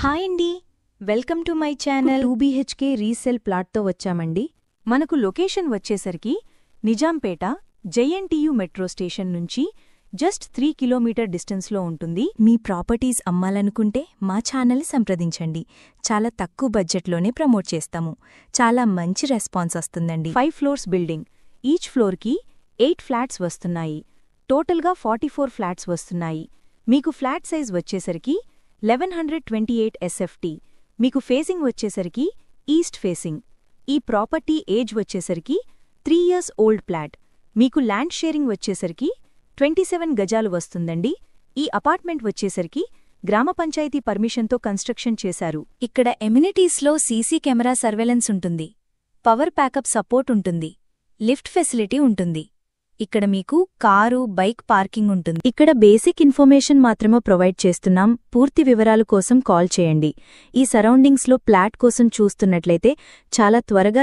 Hi అండి, welcome to my channel. 2BHK resale ప్లాట్తో వచ్చామండి. మనకు లొకేషన్ వచ్చేసరికి నిజాంపేట జేఎన్టీయూ మెట్రో స్టేషన్ నుంచి జస్ట్ 3 కిలోమీటర్ డిస్టెన్స్లో ఉంటుంది. మీ ప్రాపర్టీస్ అమ్మాలనుకుంటే మా ఛానల్ సంప్రదించండి. చాలా తక్కువ బడ్జెట్లోనే ప్రమోట్ చేస్తాము. చాలా మంచి రెస్పాన్స్ వస్తుందండి. 5 ఫ్లోర్స్ బిల్డింగ్, ఈచ్ ఫ్లోర్కి 8 ఫ్లాట్స్ వస్తున్నాయి. టోటల్గా 44 ఫ్లాట్స్ వస్తున్నాయి. మీకు ఫ్లాట్ సైజ్ వచ్చేసరికి 1128 SFT. మీకు ఫేసింగ్ వచ్చేసరికి ఈస్ట్ ఫేసింగ్. ఈ ప్రాపర్టీ ఏజ్ వచ్చేసరికి 3 ఇయర్స్ ఓల్డ్ ప్లాట్. మీకు ల్యాండ్ షేరింగ్ వచ్చేసరికి 27 గజాలు వస్తుందండి. ఈ అపార్ట్మెంట్ వచ్చేసరికి గ్రామ పంచాయతీ పర్మిషన్తో కన్స్ట్రక్షన్ చేశారు. ఇక్కడ ఎమ్యూనిటీస్లో సీసీ కెమెరా సర్వేలెన్స్ ఉంటుంది. పవర్ ప్యాకప్ సపోర్ట్ ఉంటుంది. లిఫ్ట్ ఫెసిలిటీ ఉంటుంది. ఇక్కడ మీకు కారు, బైక్ పార్కింగ్ ఉంటుంది. ఇక్కడ బేసిక్ ఇన్ఫర్మేషన్ మాత్రమే ప్రొవైడ్ చేస్తున్నాం. పూర్తి వివరాల కోసం కాల్ చేయండి. ఈ సరౌండింగ్స్లో ప్లాట్ కోసం చూస్తున్నట్లయితే చాలా త్వరగా